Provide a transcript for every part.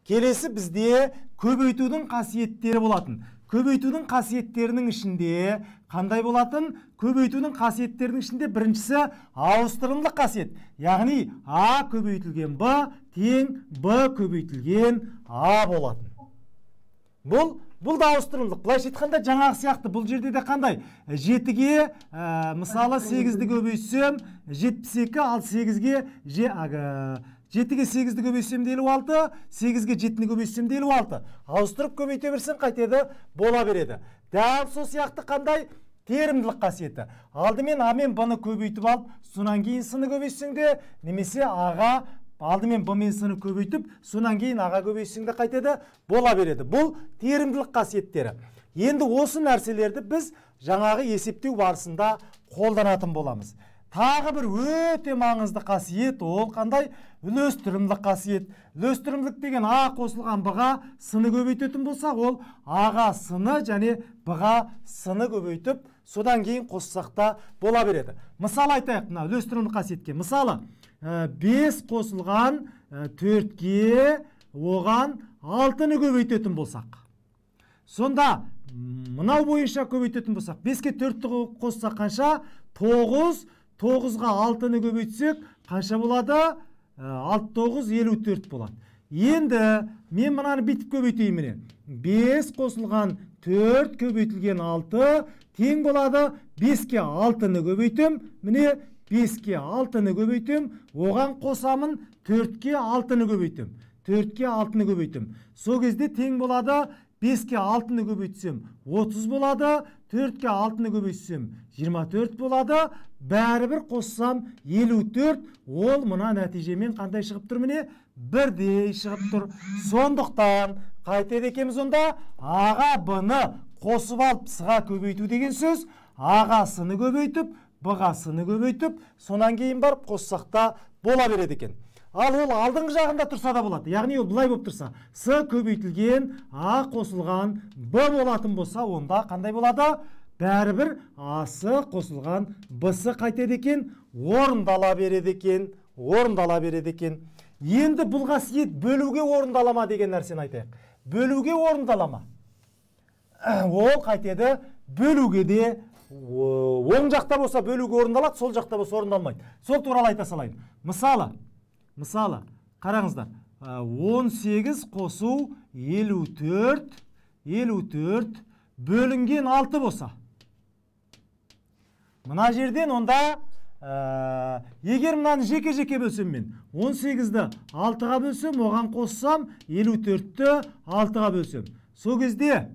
Келесі бізде көбейтудің қасиеттері болатын. Көбейтудің қасиеттерінің ішінде қандай болатын? Көбейтудің қасиеттерінің ішінде біріншісі ауыстырымдық қасиет. Яғни А көбейтілген Б тең Б көбейтілген А болатын. Бұл да ауыстырымдық. Былайша айтқанда жаңағы сияқты бұл жерде де қандай? 7-ге мысалы 8-ді көбейтсем 72, ал 7-ге 8-ді көбейтсем 56, 8-ге 7-ні көбейтсем 56. Ауыстырып көбейте берсең қайтеді? Бола береді. Дәл сол сияқты қандай? Терімділік қасиеті. Алдымен А мен Б-ны көбейтіп алып, сонан кейін С-ны көбейтсең де, немесе А-ға алдымен Б мен С-ны көбейтіп, сонан кейін А-ға көбейтсең де қайтеді? Бола береді. Бұл терімділік қасиеттері. Енді осы нәрселерді біз жаңағы есептеу барысында қолданатын боламыз. Тағы бір өте маңызды қасиет, ол қандай? Үлестірімдік қасиет. Үлестірімдік деген А қосылған Б-ға С-ны көбейтетін болсақ, ол А-ға С-ны және Б-ға С-ны көбейтіп, содан кейін қоссақта бола береді. Мысалы айтайық, мына үлестірімдік қасиетке. Мысалы, 5 қосылған 4-ге оған 6-ны көбейтетін болсақ. Сонда, мынау бойынша көбейтетін болсақ, 5-ке 4-ті қоссақ қанша? 9, 9-ға 6-ны көбейтсек, қанша болады? 6-9, 54 болады. Енді, мен мынаны битіп көбейтейін міне. 5 қосылған 4 көбейтілген 6 тең болады. 5-ке 6-ны көбейтім, міне 5-ке 6-ны көбейтім, оған қосамын 4-ке 6-ны көбейтім. 4-ке 6-ны көбейтім. Сол кезде тең болады. 5-ке 6-ны көбейтсем 30 болады, 4-ке 6-ны көбейтсем 24 болады, бәрібір қоссам 54, ол мына нәтижемен қандай шығып тұр міне? Бірдей шығып тұр. Сондықтан қайтеді екенбіз онда? А-ға Б-ны қосып алып С-ға көбейту деген сөз, А-ға С-ны көбейтіп, Б-ға С-ны көбейтіп, сонан кейін барып қоссақта бола береді екен. Ал ол алдыңғы жағында тұрса да болады. Яғни ол бұлай болып тұрса, С көбейтілген А қосылған Б болатын болса, онда қандай болады? Бәрібір А-сы қосылған Б-сы қайтеді екен? Орындала береді екен. Орындала береді екен. Енді бұл қасиет бөлуге орындалама деген нәрсені айтайық. Бөлуге орындалама. Ол қайтеді? Бөлуге де оң жақта болса бөлуге орындалады, сол жақта болса орындалмайды. Сол туралы айта салайын. Мысалы, қараңыздар, 18 қосу 54 бөлінген 6 болса. Мына жерден онда, егер мынаны жеке-жеке бөлсем мен, 18-ді 6-ға бөлсем, оған қоссам, 54-ті 6-ға бөлсем. Сол кезде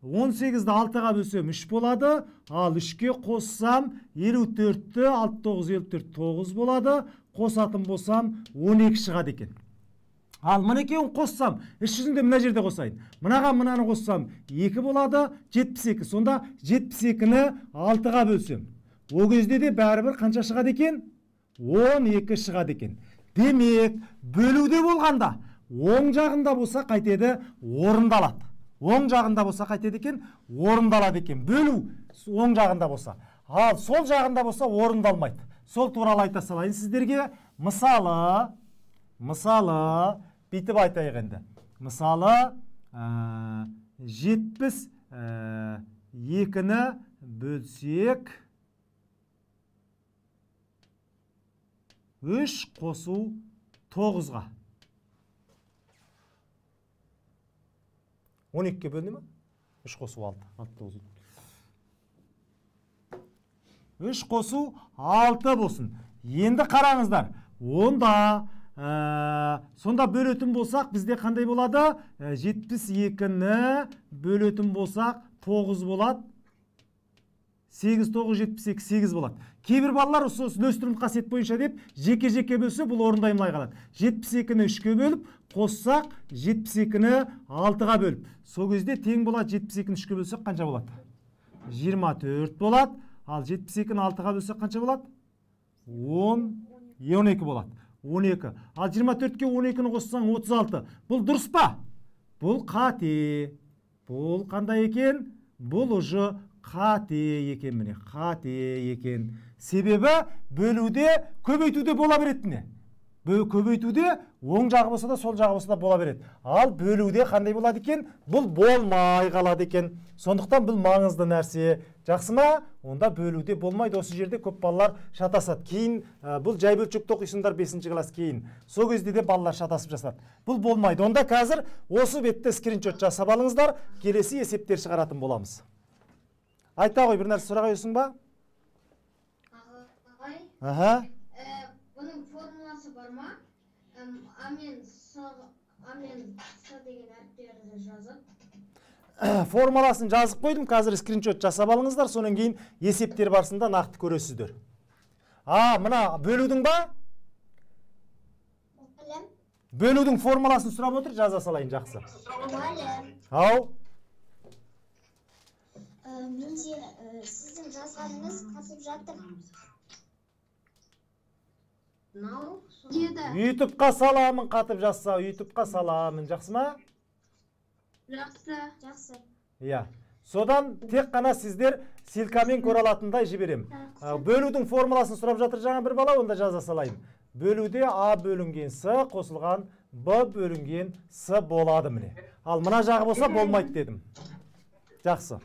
18-ді 6-ға бөлсем 3 болады, ал 3-ке қоссам 54-ті 6-9-54 9 болады, қосатын болсам 12 шығады екен. Ал мұны екеуін қоссам, іс жүзінде мына жерде қосайын. Мұнаға мынаны қоссам 2 болады, 72. Сонда 72-ні 6-ға бөлсем. О кезде де бәрібір қанша шығады екен? 12 шығады екен. Демек, бөлуде болғанда, оң жағында болса қайтеді? Орындалады. Оң жағында болса қайтеді екен? Орындалады екен. Бөлу оң жағында болса. Ал сол жағында болса орындалмайды. Сол туралы айта салайын сіздерге. Мысалы, бүйтіп айтайық енді. Мысалы, 72-ні бөлсек, 3 қосу 9-ға. 12-ке бөліне ме? 3 қосу 6. 3 қосу 6 болсын. Енді қараңыздар. Сонда бөлетін болсақ, бізде қандай болады? 72-ні бөлетін болсақ, 9 болады. 8, 9, 72, 8 болады. Кейбір балалар үлестірімдік қасиет бойынша деп, жеке-жеке бөлсе, бұл орындаймай қалады. 72-ні 3-ке бөліп, қоссақ, 72-ні 6-ға бөліп. Сол кезде тең болады, 72-ні 3-ке бөлсек, қанша болады? 24 болады. Ал 72-ні 6-ға бөлсек қанша болады? 12 болады. 12. Ал 24-ке 12-ні қоссаң 36. Бұл дұрыс па? Бұл қате. Бұл қандай екен? Бұл ұжы қате екен міне. Қате екен. Себебі бөлуде, көбейтуде бола беретіне. Көбейтуде оң жағы болса да сол жағы болса да бола береді. Ал бөлуде қандай болады екен? Бұл болмай қалады екен. Сондықтан бұл маңызды нәрсе. Жақсы ма? Онда бөлуде болмайды. Осы жерде көп балалар шатасады. Кейін бұл жай бөлшекті оқисыңдар 5-ші класс кейін. Сол кезде де балалар шатасып жасады. Бұл болмайды. Онда қазір осы бетте скриншот жасап алыңыздар. Келесі есептер шығаратын боламыз. Айта ғой, бір нәрсе сұрақ қойсың ба? Аха. Бұның формуласы бар ма? А мен С деген әріптерді жазып. Формуласын жазып қойдым. Қазір скриншот жасап алыңыздар. Сонан кейін есептер барысында нақты көресіздер. Мына бөлудің ба? Бөлудің формуласын сұрап отыр, жаза салайын, жақсы. Ау. Менде сіздің жазғаныңыз қатып жатыр. YouTube-қа саламын, қатып жазса, YouTube-қа саламын, жақсы ма? Жақсы. Иә. Содан тек қана сіздер силкамен көре алатындай жіберем. Бөлудің формуласын сұрап жатыр жаңа бір бала, онда жаза салайын. Бөлуде А бөлінген С қосылған Б бөлінген С болады міне. Ал мына жағы болса болмайды дедім. Жақсы.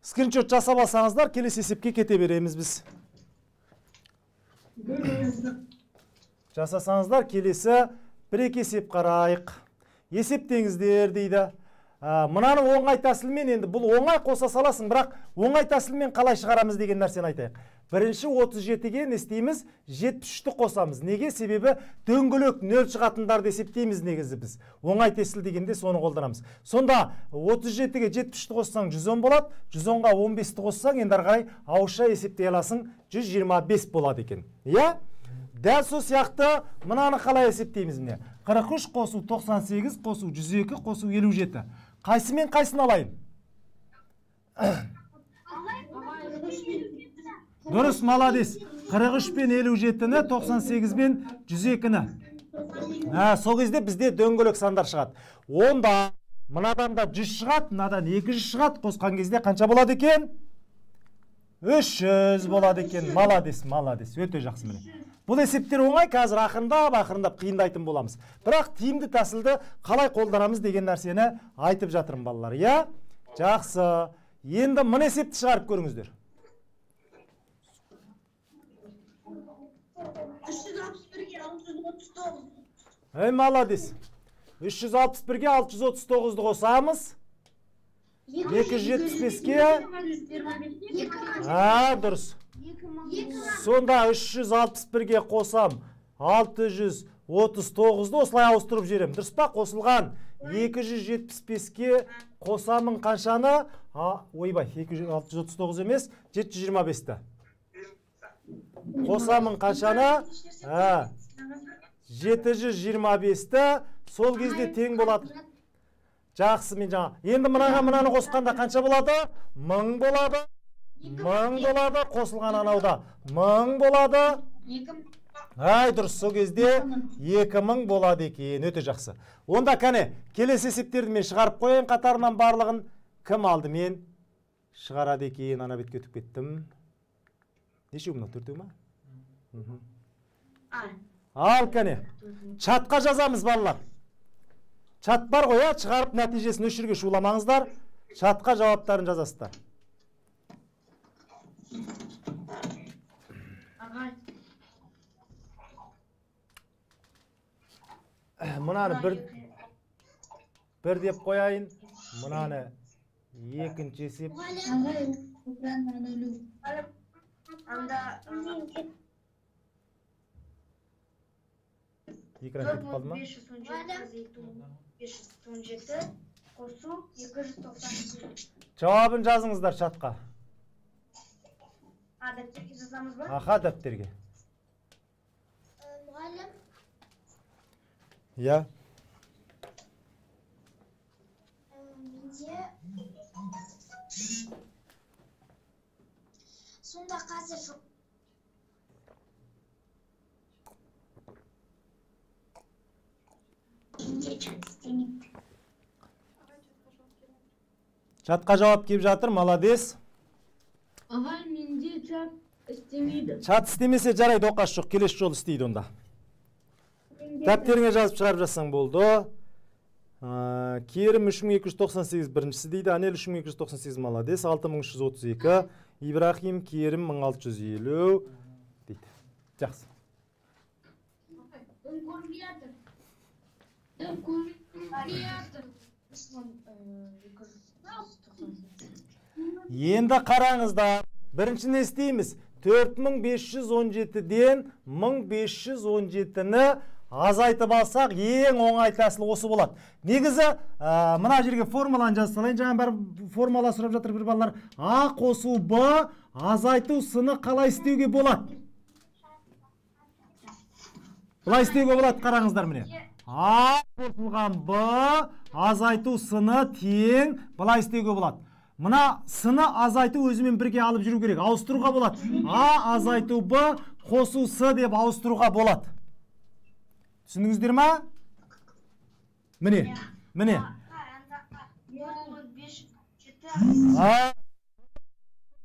Скриншот жасап алсаңыздар, келесі есепке кете береміз біз. Жасасаңыздар, келесі бір-екі есеп қарайық. Есептеңіздер дейді. Мынаны оңай тәсілмен, енді бұл оңай қоса саласың, бірақ оңай тәсілмен қалай шығарамыз деген нәрсені айтайық. Бірінші 37-ге не істейміз? 73-ті қосамыз. Неге? Себебі дөңгелек нөл шығатындарды есептейміз негізі біз. Оңай тәсіл дегенде соны қолданамыз. Сонда 37-ге 73-ті қоссаң 110 болады, 110-ға 15-ті қоссаң, енді арқай ауызша есептей аласың 125 болады екен. Иә? Дәл сол сияқты мынаны қалай есептейміз міне? 43 қосу 98 қосу 102 қосу 57. Қайсымен қайсын алайын? Дұрыс, маладес. 43 пен 57-ні, 98 пен 102-ні. Сол кезде бізде дөңгелек сандар шығады. Онда мынадан да 100 шығады, мынадан 200 шығады. Қосқан кезде қанша болады екен? 300 болады екен. Маладес, маладес. Өте жақсы міне. Бұл есептер оңай, қазір ақырындап қиындайтын боламыз. Бірақ тиімді тәсілді қалай қолданамыз деген нәрсені айтып жатырмын балалар. Иә? Жақсы. Енді мына есепті шығарып көріңіздер. 361-ге 639. Маладес. 361-ге 639-ды қосамыз. 275-ке. Дұрыс. Сонда 361-ге қосам 639-ды осылай ауыстырып жерем. Дұрыс па? Қосылған 275-ке қосамын қаншаны? Ойбай, 639 емес, 725-ті. Қосамын қаншаны? 725-ті. Сол кезде тең болады. Жақсы, мен жаңа. Енді мынаны қосқанда қанша болады? 1000 болады. 1000 болады, қосылған анауда 1000 болады. Дұрыс, сол кезде 2000 болады екен. Өте жақсы. Онда кәне, келесі есептерді мен шығарып қойын қатарынан барлығын. Кім алды мен? Шығарады екен, ана бетке өтіп кеттім. Неше мұны, 4 ма? Ал кәне, чатқа жазамыз балалар. Чат бар ғой, шығарып нәтижесін өшірге шуламаңыздар. Чатқа жауаптарын жазасыздар. Мынаны бір деп қояйын. Мынаны екінші есеп. Екран кетіп қалды ма? 517 қосу 297. Жауабын жазыңыздар чатқа. Дәптерге жазамыз ба? Аха, дәптерге. Мұғалім. Иә. Менде сонда қазір жоқ. Чатқа жауап келіп жатыр, маладес. Ағай, менде чат істемейді. Чат істемесе жарайды, оқасы жоқ, келесі жол істейді онда. Дәптеріңе жазып шығарып жазсаң болды. Керім 3298 біріншісі дейді, Анел 3298 молодец, 6332, Ибрахим Керім 1650 дейді. Жақсы. Енді қараңыздар, біріншіне істейміз. 4517-ден 1517-ні азайтып алсақ, ең оңай тәсіл осы болады. Негізі, мына жерге формуланы жазып салайын. Жаңа бір формула сұрап жатыр бір балалар. А қосу Б азайту С-ны қалай істеуге болады? Бұлай істеуге болады, қараңыздар міне. А қосылған Б азайту С-ны тең бұлай істеуге болады. Мына С-ны азайту өзімен бірге алып жүру керек. Ауыстыруға болады. А азайту Б қосу С деп ауыстыруға болады. Түсіндіңіздер ма? Міне.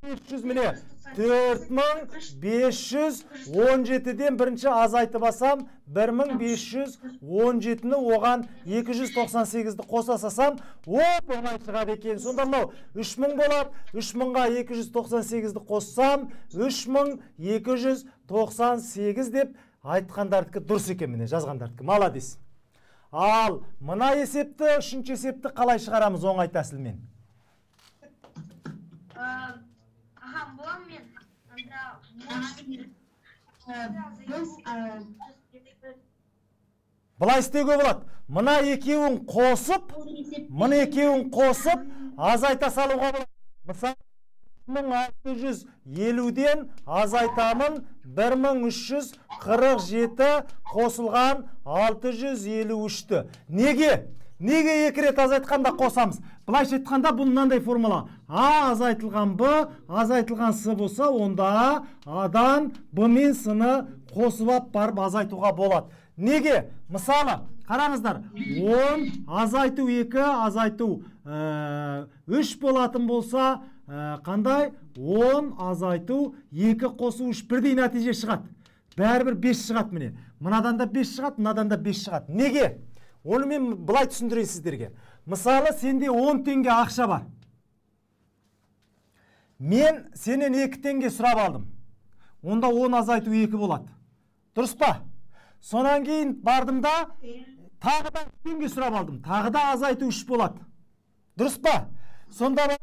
500 міне. 4517-ден бірінші азайтып басам, 1517-ні оған 298-ді қоса сасам, оңай шығады екен. Сонда мынау 3000 болады, 3000-ға 298-ді қоссам, 3298 деп айтқандардікі дұрыс екен міне, жазғандардікі. Молодец. Ал мына есепті, үшінші есепті қалай шығарамыз оңай тәсілмен? Бұлай істеуге болады. Мына екеуін қосып, азайта салуға болады. Мысалы, 1650-ден азайтамын 1347 қосылған 653-ті. Неге екі рет азайтқанда қосамыз? Бұлайша айтқанда бұл мынандай формула. А азайтылған Б, азайтылған С болса, онда Адан Б мен С-ны қосып барып азайтуға болады. Неге? Мысалы, қараңыздар, 10 азайту 2, азайту 3 болатын болса, қандай? 10 азайту 2 қосу 3 бірдей нәтиже шығады. Бәрібір 5 шығады міне. Мынадан да 5 шығады, мынадан да 5 шығады. Неге? Оны мен бұлай түсіндірейін сіздерге. Мысалы, сенде 10 теңге ақша бар. Мен сенен 2 теңге сұрап алдым. Онда 10 азайту 2 болады. Дұрыс па? Сонан кейін бардым да, тағы да 2 теңге сұрап алдым. Тағы да азайту 3 болады. Дұрыс па? Сонда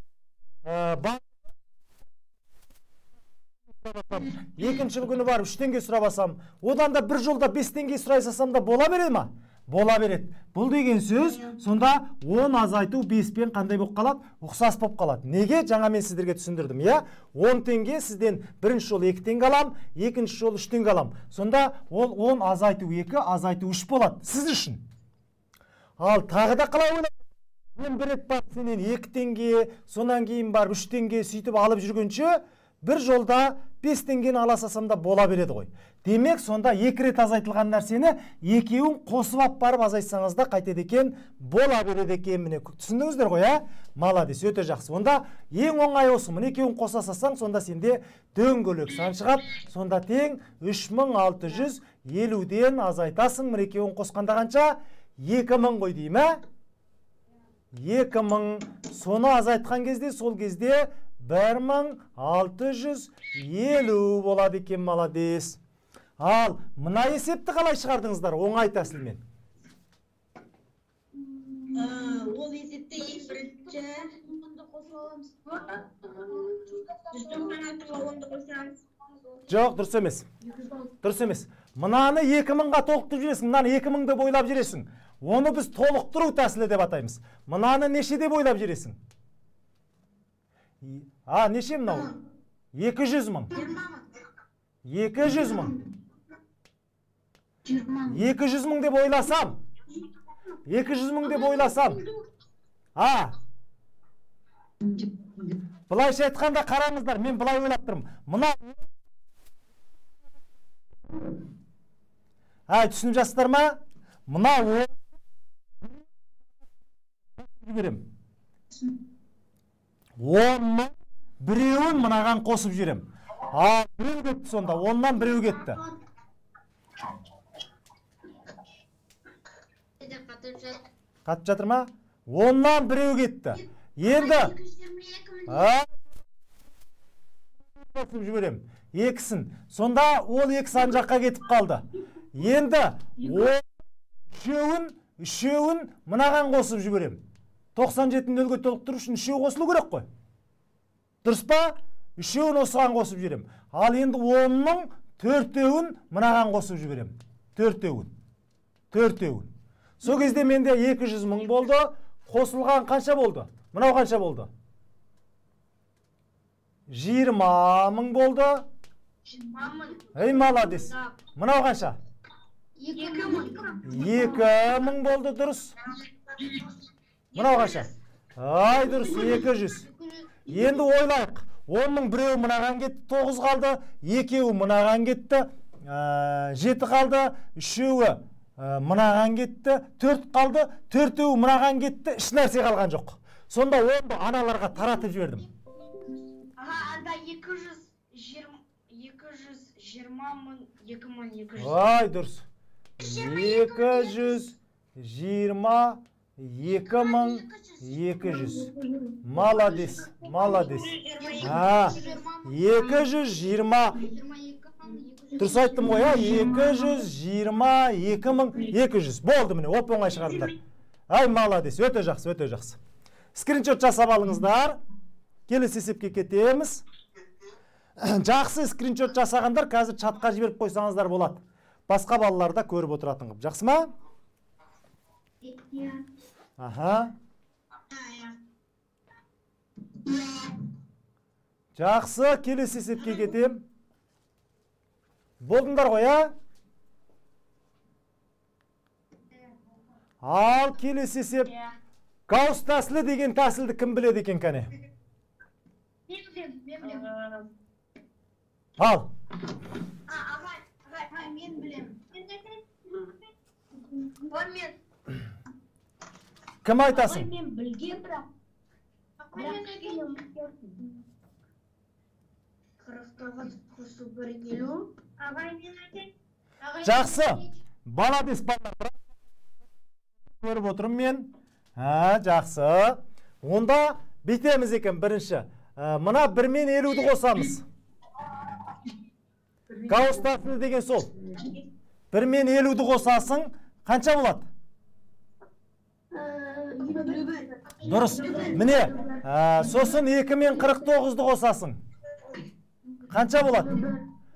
екінші күні барып 3 теңге сұрап алсам, одан да бір жолда 5 теңге сұрай салсам да бола береді ма? Бола береді. Бұл деген сөз, сонда 10 азайту 5-пен қандай болып қалады? Ұқсас болып қалады. Неге? Жаңа мен сіздерге түсіндірдім, я? 10 теңге сізден бірінші жол 2 теңге алам, екінші жол 3 теңге алам. Сонда ол 10 азайту 2, азайту 3 болады. Сіз үшін. Ал тағы да қалай ойлап? Мен бір рет бар сенен 2 теңге, сонан кейін бар 3 теңге сөйтіп алып жүргенше, бір жолда 5 теңгені аласасам да бола береді ғой. Демек, сонда 2 рет азайтылған нәрсені екеуін қосып барып азайтсаңыз да қайтеді екен, бола береді екен. Міне, түсіндіңіздер ғой, ә? Молодец, өте жақсы. Онда ең оңай осы, міне екеуін қоса салсаң, сонда сенде дөңгелек сан шығады. Сонда тең 3650-ден азайтасың, міне екеуін қосқанда қанша? 2000 ғой дейм, ә? 2000. Соны азайтқан кезде, сол кезде 1650 болады екен, молодец. Ал, мына есепті қалай шығардыңыздар? Оңай тәсілмен. Ол есепті ең бірінші. Жоқ, дұрыс емес. Дұрыс емес. Мынаны 2000-ға толықтырып жүресің, мынаны 2000-ді бойлап жүресің. Оны біз толықтыру тәсілі деп атаймыз. Мынаны нешеде бойлап жүресің? Неше мынау? 200 мың. 200 мың. 200 мың деп ойласам. 200 мың деп ойласам. Бұлайша айтқанда қараңыздар, мен бұлай ойлап тұрмын. Мына түсініп жастар ма? Мына жіберем. 10 мың біреуін мынаған қосып жүрем. Біреу кетті сонда. 10-нан біреу кетті. Қатып жатыр ма? 10-нан біреу кетті. Енді қосып жіберем. Екісін. Сонда ол екісі ан жаққа кетіп қалды. Енді үшеуін мынаған қосып жіберем. 97-ні нөлге толықтыру үшін үшеу қосылу керек қой. Дұрыс па? Үшеуін осыған қосып жіберем. Ал енді 10-ның төртеуін мынаған қосып жіберем. Төртеуін. Сол кезде менде 200 мың болды. Қосылған қанша болды? Мынау қанша болды? 20 мың болды. 20 мың. Ей, молодец. Мынау қанша? 2 мың. 2 мың болды, дұрыс. Мынау қанша? Ай, дұрыс, 200. Енді ойлайық. 10 мың біреу мынаған кетті, 9 қалды. 2-еу мынаған кетті, 7 қалды. 3-еуі мынаған кетті, 4 қалды. 4-еу мынаған кетті, еш нәрсе қалған жоқ. Сонда 10-ды аналарға таратып жібердім. Анда 220 мың, 2200. Ай, дұрыс. 220, 2200. Молодец. 220. Дұрыс айттым ғой, 222.200. Болды міне, оп-оңай шығардыңдар. Ай, молодец, өте жақсы. Скриншот жасап алыңыздар. Келесі есепке кетеміз. Жақсы скриншот жасағандар қазір чатқа жіберіп қойсаңыздар болады. Басқа балалар да көріп отыратын қып. Жақсы ма? Аха. Жақсы, келесі есепке кетем. Болдыңдар ғой, Ал келесі есеп. Гаусс тәсілі деген тәсілді кім біледі екен кәне? Мен білем. Ал. Мен білем. Кім айтасың? Мен білген бірақ. 49 қосу 150. Ағай мен айтайын. Жақсы. Молодец балалар. Көріп отырмын мен. Жақсы. Онда бетеміз екен бірінші. Мына 1 мен 50-ді қосамыз. Гаусс тәсілі деген сол. 1 мен 50-ді қосасың, қанша болады? 21. Дұрыс. Міне, сосын 2 мен 49-ды қосасың. Қанша болады?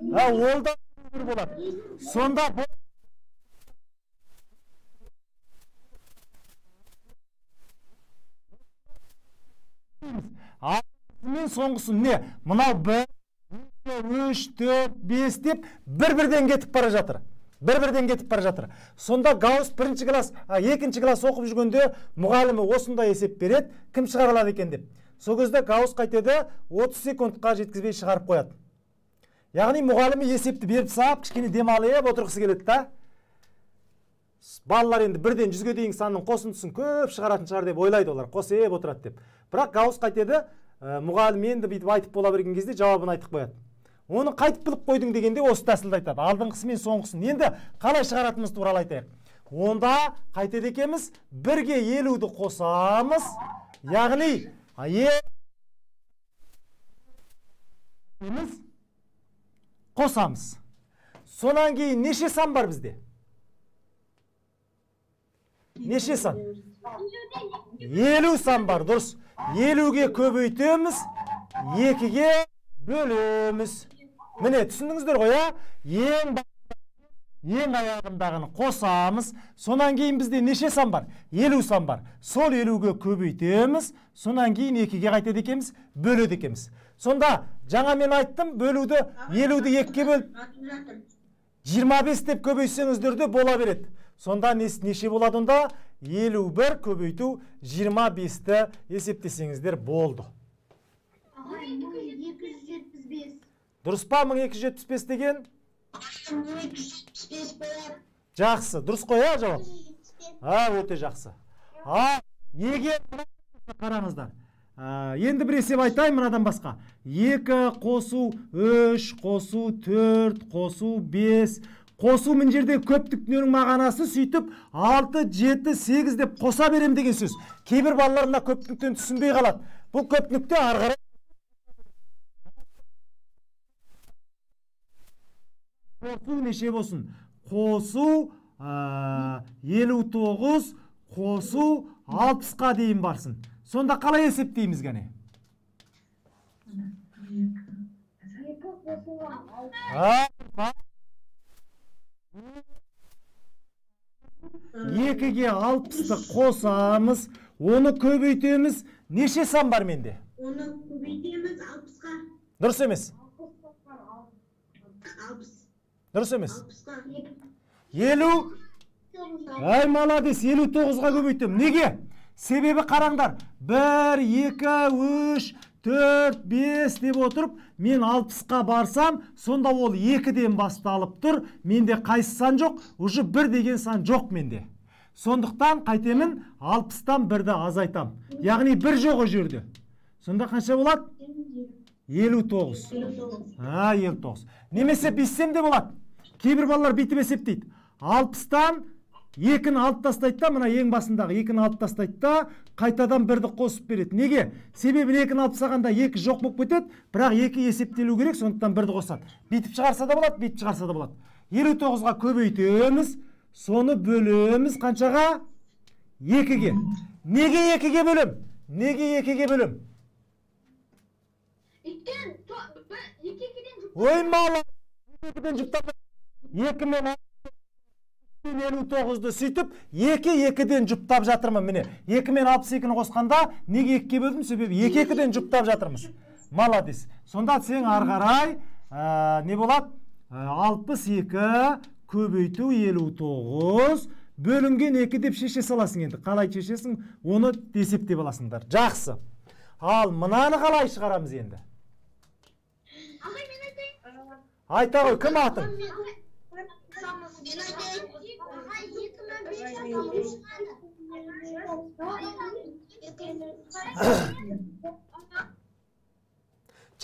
Ол да 1 болады. Сонда мен соңғысын не? Мынау 1, 3, 4, 5 деп бір-бірден кетіп бара жатыр. Сонда Гаусс екінші класс оқып жүргенде мұғалімі осындай есеп береді, кім шығара алады екен деп. Сол кезде Гаусс қайтеді, 30 секундқа жеткізбей шығарып қояды. Яғни мұғалімі есепті беріп сап, кішкене демалып отырғысы келеді да. Балалар енді 1-ден 100-ге дейін санның қосындысын көп шығаратын шығар деп ойлайды олар, қосып отырады деп. Бірақ Гаусс қайтеді, мұғалім енді бүйтіп айтып бола берген кезде жауабын айтып қояды. Оны қайтып біліп қойдың дегенде осы тәсілді айтады. Алдыңғысы мен соңғысын. Енді қалай шығаратымыз туралы айтайық. Онда қайтеді екеміз, 1-ге 50-ді қосамыз. Яғни қосамыз. Сонан кейін неше сан бар бізде? Неше сан? 50 сан бар, дұрыс. 50-ге көбейтеміз, 2-ге бөлеміз. Міне, түсіндіңіздер ғой, ең аяғындағыны қосамыз. Сонан кейін бізде неше сан бар? 50 сан бар. Сол 50-ге көбейтеміз. Сонан кейін 2-ге қайтеді екеміз, бөледі екеміз. Сонда жаңа мен айттым, 50-ді 2-ге бөліп 25 деп көбейтсеңіздер де бола береді. Сонда неше болады онда? 51 көбейту 25-ті есептесеңіздер болды. 275. Дұрыс па 1275 деген? 275 болады. Жақсы, дұрыс қой, жауап? Өте жақсы. Егер қараңыздар, Енді бір есеп айтайын мынадан басқа. 2 қосу 3 қосу 4 қосу 5 қосу мына жерде көптік дүниенің мағынасы сөйтіп 6, 7, 8 деп қоса берем деген сөз. Кейбір балалар мына көптіктен түсінбей қалады. Бұл көптікте ары қарай қосу неше болсын? Қосу 59 қосу 60-қа дейін барсын. Сонда қалай есептейміз гәне? 2-ге 60-ты қосамыз, оны көбейтеміз. Неше сан бар менде? Оны көбейтеміз 60-қа. Дұрыс емес? 60. Дұрыс емес? 60-қа. 50. Ай, молодец, 59-ға көбейтем. Неге? Себебі қараңдар. 1, 2, 3, 4, 5 деп отырып, мен 60-қа барсам, сонда ол 2-ден басталып тұр. Менде қайсы сан жоқ? Уже 1 деген сан жоқ менде. Сондықтан қайтемін 60-тан 1-ді азайтам. Яғни 1 жоқ о жерде. Сонда қанша болады? 59. 59. Немесе бессем де болады. Кейбір балалар бүйтіп есептейді. 60-тан 2-ні алып тастайды да, мына ең басындағы 2-ні алып тастайды да, қайтадан 1-ді қосып береді. Неге? Себебі 2-ні алып тастағанда 2 жоқ болып кетеді, бірақ 2 есептелу керек, сондықтан 1-ді қосады. Бүйтіп шығарса да болады, бүйтіп шығарса да болады. 59-ға көбейтеміз, соны бөлеміз қаншаға? 2-ге. Неге 2-ге бөлем? Неге 2-ге бөлем? Ой, мала! 2-ден жұптап 2 мен 59-ды сөйтіп, 2-2-ден жұптап жатырмын, міне. 2 мен 62-ні қосқанда, неге 2-ге бөлдім? Себебі 2-2-ден жұптап жатырмыз. Маладес. Сонда сен арғарай, не болады? 62 көбейту 59 бөлінген 2 деп шеше саласың енді. Қалай шешесің, оны есептеп аласыңдар. Жақсы. Ал мынаны қалай шығарамыз енді? Айта ғой, кім атың?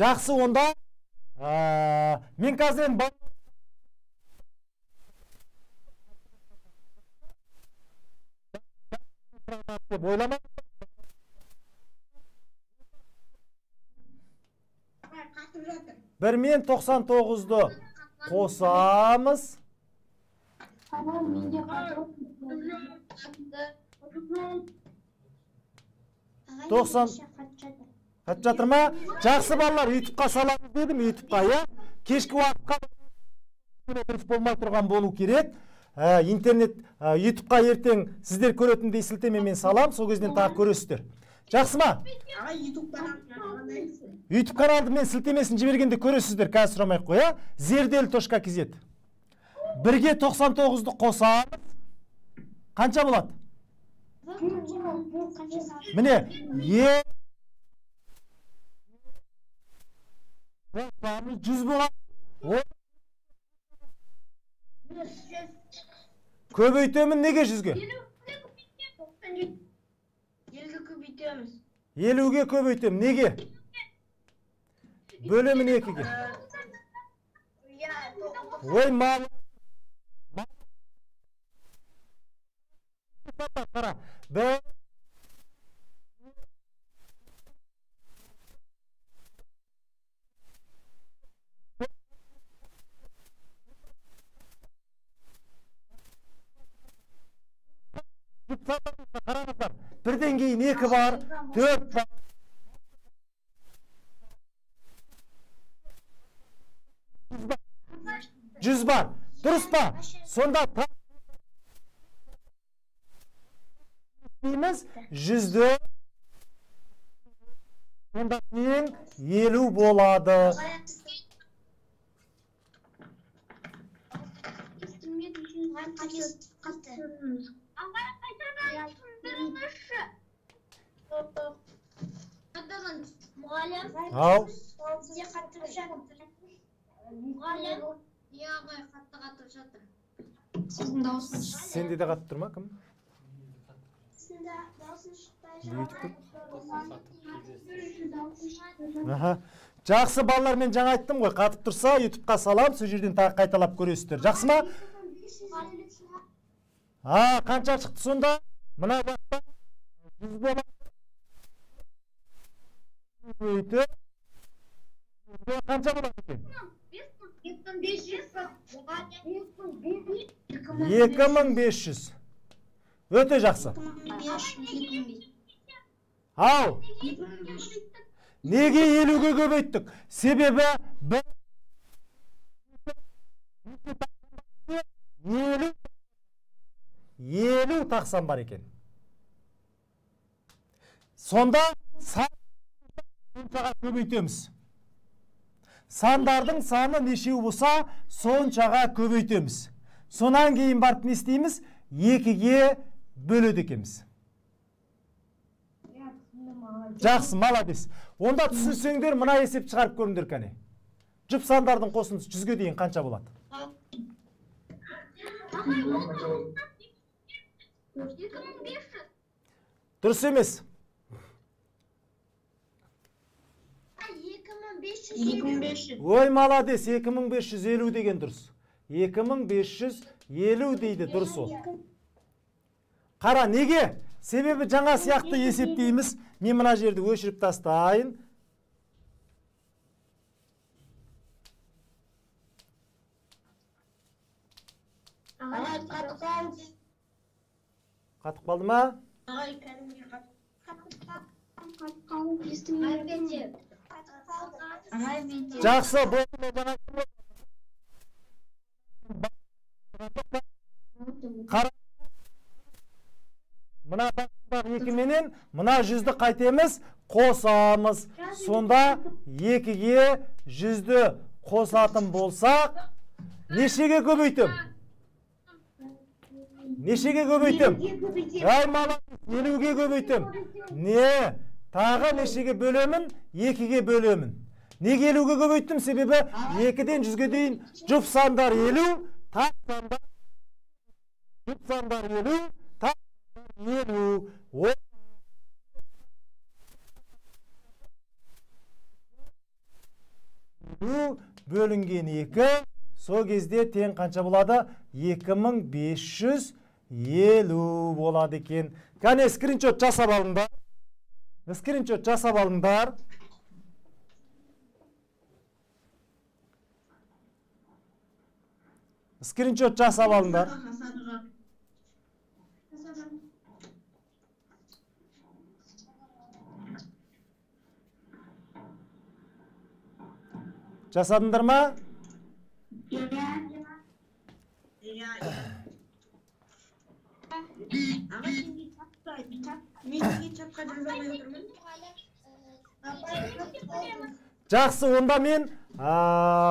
Жақсы, онда мен қазір деп ойлама. Бір мен 99-ды қосамыз. 90 қатып жатыр ма? Жақсы балалар, ютубқа саламыз дедім, ютубқа, я? Кешкі уақытқа дұрыс болмай тұрған болу керек. Интернет, ютубқа ертең сіздер көретіндей сілтемемен салам, сол кезден тағы көресіздер. Жақсы ма? YouTube каналды мен сілтемесін жібергенде көресіздер, қазір сұрамай қоя. Zerdel.kz. 1-ге 99-ды қосамыз. Қанша болады? Міне, 100 болады. Көбейтемін неге 100-ге? 50-ге көбейтемін неге? Бөлемін 2-ге. Ой, мал. Қара. Қараңыздар. Бірден кейін 2 бар, 4 бар. 100 бар. Дұрыс па? Сонда дейміз 100-ді сонда кейін 50 болады. Ау. Сенде де қатып тұр ма, кім? Жақсы балалар, мен жаңа айттым ғой, қатып тұрса YouTube'қа салам, сол жерден тағы қайталап көресіздер. Жақсы ма? Қанша шықты сонда? Мына жақта 100 болады. Қанша болады екен? 2500. Өте жақсы. Ау, неге 50-ге көбейттік? Себебі 50 тақсан бар екен. Сонда санға көбейтеміз. Сандардың саны нешеу болса, соншаға көбейтеміз. Сонан кейін барып не істейміз? 2-ге бөледі екенбіз. Жақсы, молодец. Онда түсінсеңдер, мына есеп шығарып көріңдер кәне. Жұп сандардың қосындысы 100-ге дейін қанша болады? Дұрыс емес. 2500. Ой, молодец, 2550 деген дұрыс. 2550 дейді, дұрыс ол. Қара, неге? Себебі жаңа сияқты есептейміз. Мен мына жерді өшіріп тастайын. Қатып қалды ма? Жақсы, болды. Қара. Мына екі менен, мына 100-ді қайтеміз, қосамыз. Сонда 2-ге 100-ді қосатын болсақ, нешеге көбейтім? Нешеге көбейтім? Әй, мала, 50-ге көбейтім. Не? Тағы нешеге бөлемін? 2-ге бөлемін. Неге 50-ге көбейттім? Себебі 2-ден 100-ге дейін жұп сандар 50, тақ сандар 50, тақ сандар 50. Бөлінген 2, сол кезде тең қанша болады? 2550 болады екен. Кәне скриншот жасап алыңдар. Скриншот жасап алыңдар. Скриншот жасап алыңдар. Жасадыңдар ма? Жақсы, онда мен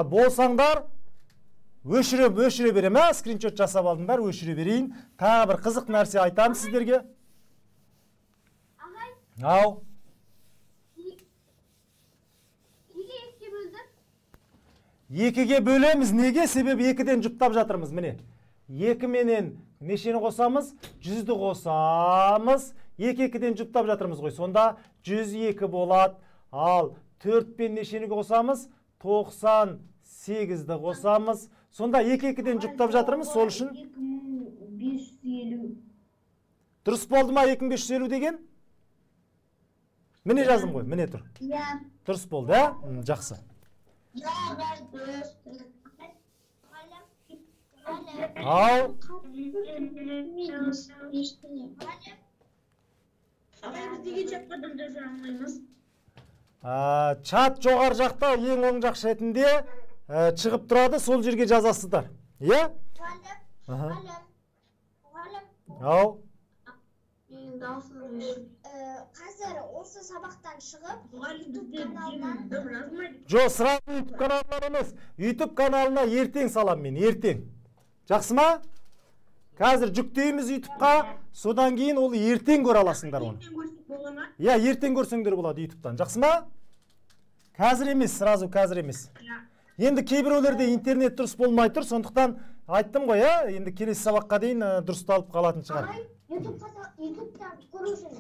болсаңдар өшіре берем, скриншот жасап алдыңдар, өшіре берейін. Тағы бір қызық нәрсе айтам сіздерге. Ау. Екіге бөлеміз. Неге? Себебі 2-ден жұптап жатырмыз. Міне. 2 менен нешені қосамыз? 100-ді қосамыз. 2-ден жұптап жатырмыз ғой. Сонда 102 болады. Ал 4-пен нешені қосамыз? 98-ді қосамыз. Сонда 2-ден жұптап жатырмыз. Сол үшін 2550. Дұрыс болды ма 2550 деген? Міне жаздым ғой. Міне тұр. Дұрыс болды, жақсы. Ау. Чат жоғар жақта, ең оң жақ шетінде шығып тұрады, сол жерге жазасыздар. Е? Ау. Қазір осы сабақтан шығып, Жо, сразу YouTube каналына емес. YouTube каналына ертең салам мен, ертең. Жақсы ма? Қазір жүктейміз YouTube'қа, содан кейін ол ертең көре аласыңдар оны. Я, ертең көрсеңдер болады YouTube'тан. Жақсы ма? Қазір емес, сразу қазір емес. Енді кейбіреулерде интернет дұрыс болмай тұр, сондықтан айттым ғой, енді келесі сабаққа дейін дұрысталып қалатын шығар. YouTube'дан көру үшін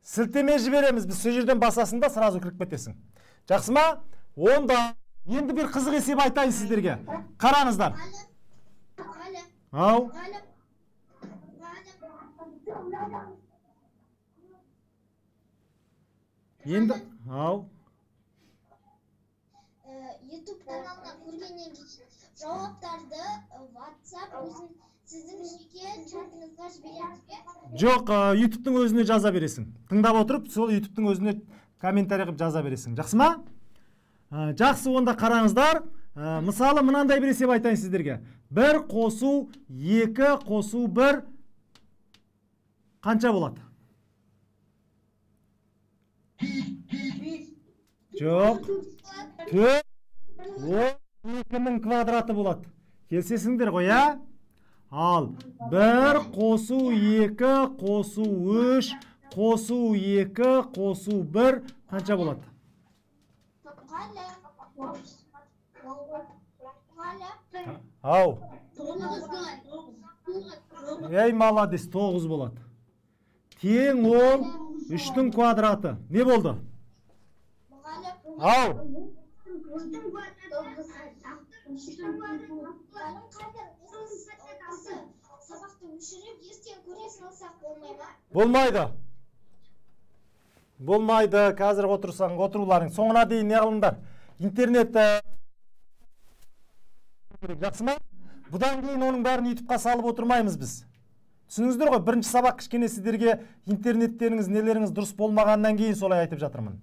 Сілтеме жібереміз, біз сол жерден басасың да сразу кіріп кетесің. Жақсы ма? Онда енді бір қызық есеп айтайын сіздерге. Қараңыздар. Ау. Енді, ау. YouTube kanalına көргеннен кейін жауаптарды WhatsApp сіздің жеке чатыңызға жібереміз бе? Жоқ, YouTube-тың өзіне жаза бересің. Тыңдап отырып, сол YouTube-тың өзіне комментарий қылып жаза бересің. Жақсы ма? Жақсы, онда қараңыздар. Мысалы, мынандай бір есеп айтайын сіздерге. 1 қосу 2 қосу 1 қанша болады? Жоқ. 4 2-нің квадраты болады. Келсесіңдер ғой, а? Ал 1 қосу 2 қосу 3 қосу 2 қосу 1 қанша болады? Ау. Ей, молодец, 9 болады. Тең ол 3-нің квадраты. Не болды? Ау. Болмайды. Болмайды. Қазір отырсаң, отыруларың. Соңына дейін не қылыңдар? Интернетті. Жақсы ма? Бұдан кейін оның бәрін YouTube'қа салып отырмаймыз біз. Түсініңіздер ғой, бірінші сабақ кішкене сіздерге интернеттеріңіз, нелеріңіз дұрыс болмағаннан кейін солай айтып жатырмын.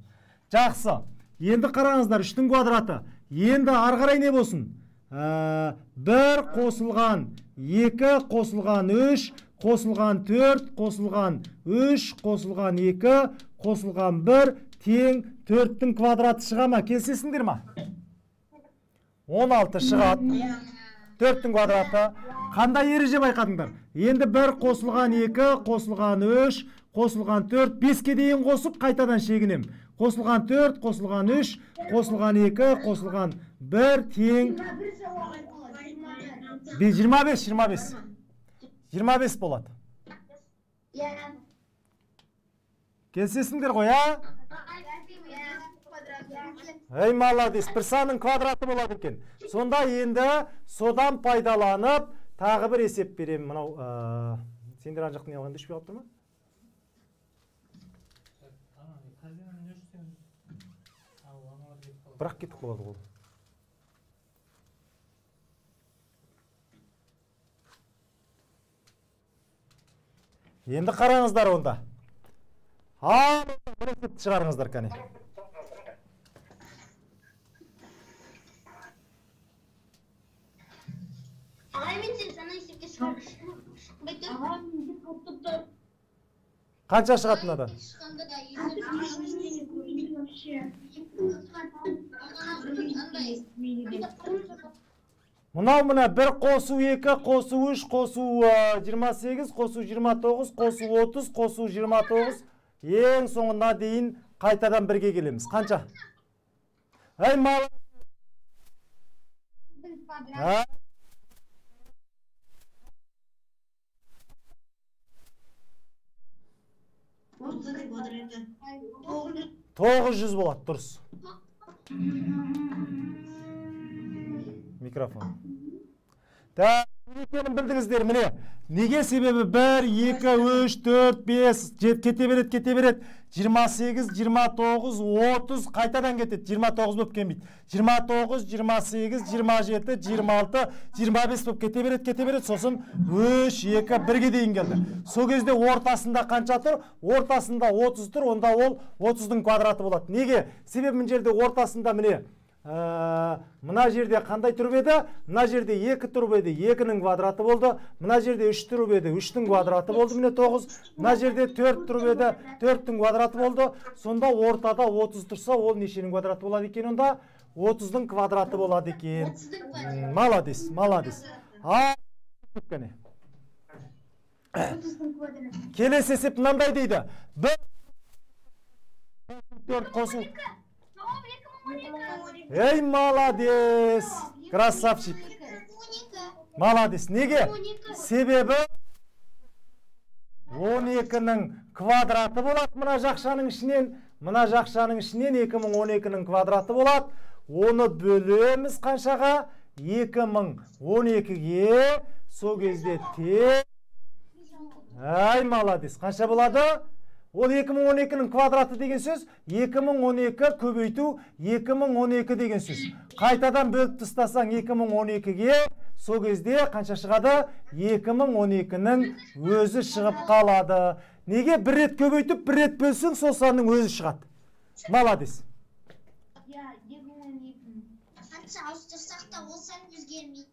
Жақсы. Енді қараңыздар, 3-нің квадраты. Енді арғарай не болсын? 1 қосылған 2 қосылған 3 қосылған 4 қосылған 3 қосылған 2 қосылған 1 тең 4-тің квадраты шыға ма? Келсесіңдер ма? 16 шығады. 4-тің квадраты. Қандай ереже байқадыңдар? Енді 1 қосылған 2 қосылған 3 қосылған 4 5-ке дейін қосып қайтадан шегінем. Қосылған 4 қосылған 3 қосылған 2 қосылған 1 тең 25 болады. Келсесіңдер ғой, а? Ей, молодец, бір санның квадраты болады екен. Сонда енді содан пайдаланып тағы бір есеп берем. Мынау сендер ан жақтың алғанда үшпей қалып тұр ма? Бірақ кетіп қалады ғой. Енді қараңыздар онда. Бір есепті шығарыңыздар кәне. Қанша шығатын ада? Мұнау мұна 1 қосу 2 қосу 3 қосу 28 қосу 29 қосу 30 қосу 29 ең соңына дейін қайтадан бірге келеміз. Қанша? Әй мал. Тоғыз жүз болады, дұрыс. Микрофон. Некенің білдіңіздер, міне. Неге себебі 1, 2, 3, 4, 5, кете берет. 28, 29, 30, қайтадан кетеді. 29 болып кемейді. 29, 28, 27, 26, 25 болып кете берет. Сосын 3, 2, 1-ге дейін келді. Сол кезде ортасында қанша тұр? Ортасында 30 тұр, онда ол 30-дың квадраты болады. Неге? Себебі мына жерде ортасында міне. Мына жерде қандай тұрып еді? Мына жерде 2 тұрып еді, 2-нің квадраты болды. Мына жерде 3 тұрып еді, 3-тің квадраты болды, міне 9. Мына жерде 4 тұрып еді, 4-тің квадраты болды. Сонда ортада 30 тұрса, ол нешенің квадраты болады екен онда? 30-дың квадраты болады екен. Молодец. Келесі есеп мынандай дейді. 4 қосу. Ей, молодец! Красавчик! Молодец! Неге? Себебі 12-нің квадраты болады мына жақшаның ішінен. Мына жақшаның ішінен 2012-нің квадраты болады. Оны бөлеміз қаншаға? 2012-ге. Сол кезде те. Ай, молодец. Қанша болады? Ол 2012-нің квадраты деген сөз. 2012 көбейту 2012 деген сөз. Қайтадан бөліп тастасаң 2012-ге. Сол кезде қанша шығады? 2012-нің өзі шығып қалады. Неге бір рет көбейтіп, бір рет бөлсең, сол санның өзі шығады. Молодец. Қанша ауыстырсақ та ол сан өзгермейді.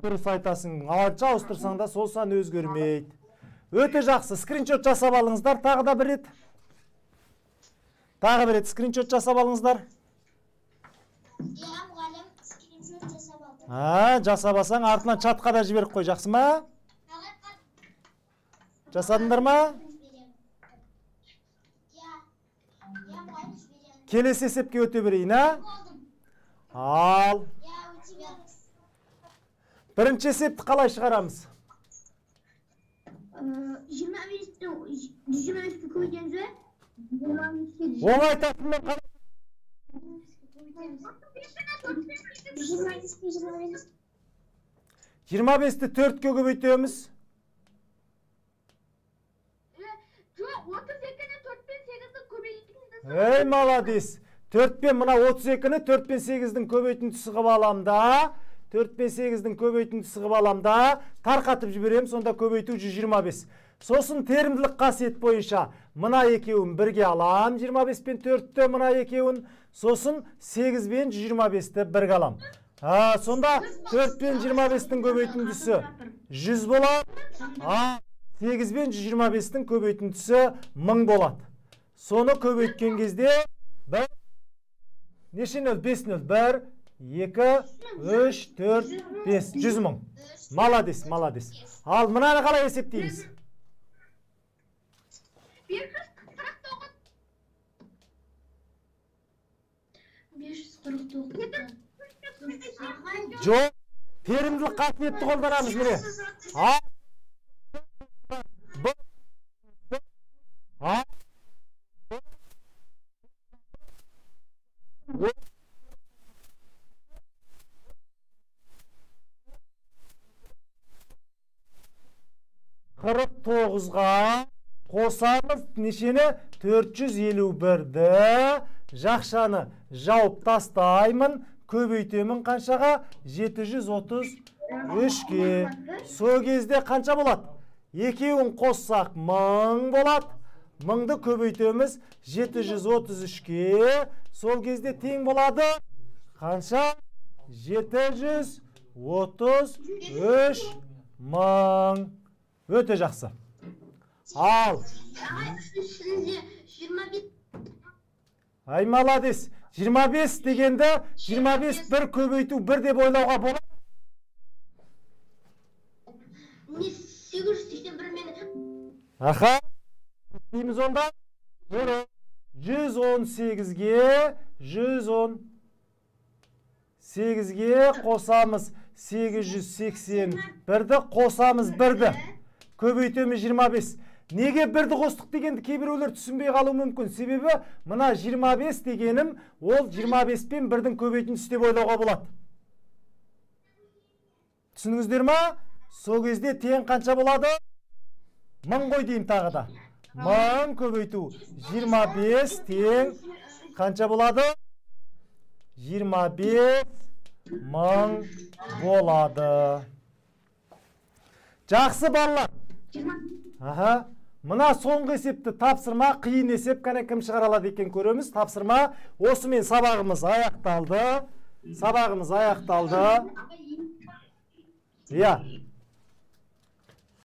Дұрыс айтасың. Қанша ауыстырсаң да сол сан өзгермейді. Өте жақсы. Скриншот жасап алыңыздар. Тағы да бір рет. Тағы бір рет скриншот жасап алыңыздар. Мұғалім, скриншот жасап алдым. Жасабасаң артынан чатқа да жіберіп қой, жақсы ма? Жасадыңдар ма? Келесі есепке өте берейін, Ал. Бірінші есепті қалай шығарамыз? 25-ті көбейтеміз бе? Оңай тәсілмен қалай? 25-ті 4-ке көбейтеміз. Жоқ, 32-ні 4-пен 8-ді көбейтеміз. Ей, молодец. 4-пен мына 32-ні 4-пен 8-дің көбейтіндісі қып аламда. 4-пен 8-дің көбейтіндісі қып аламда. Тарқатып жіберем, сонда көбейту 125. Сосын терімділік қасиет бойынша мына екеуін бірге алам. 25 пен 4-ті мына екеуін. Сосын 8 пен 125-ті бірге алам. Сонда 4 пен 25-тің көбейтіндісі 100 болады. 8 пен 125-тің көбейтіндісі 1000 болады. Соны көбейткен кезде неше нөл? 5 нөл. 1, 2, 3, 4, 5. 100 мың. Молодец, молодец. Ал мынаны қалай есептейміз? 549. Жоқ, терімділік қасиетті қолданамыз міне. Қырық тоғызға қосамыз нешені? 451-ді жақшаны жауып тастаймын, көбейтемін қаншаға? 733-ке. Сол кезде қанша болады? Екеуін қоссақ 1000 болады. 1000-ды көбейтеміз 733-ке. Сол кезде тең болады. Қанша? 733 Өте жақсы. Ал. Ай, молодец. 25 дегенді 25 бір көбейту бір деп ойлауға болады. Не 881 мені? Дейміз онда. 118-ге қосамыз 881-ді қосамыз 1-ді. Көбейтеміз 25. Неге бірді қостық дегенді кейбіреулер түсінбей қалу мүмкін. Себебі мына 25 дегенім ол 25 пен 1-дің көбейтіндісі деп ойлауға болады. Түсініңіздер ма? Сол кезде тең қанша болады? 1000 қой деймін тағы да. 1000 көбейту 25 тең қанша болады? 25 1000 болады. Жақсы балалар. Мына соңғы есепті тапсырма, қиын есеп, қане кім шығара алады екен көреміз. Тапсырма, осымен сабағымыз аяқталды. Иә.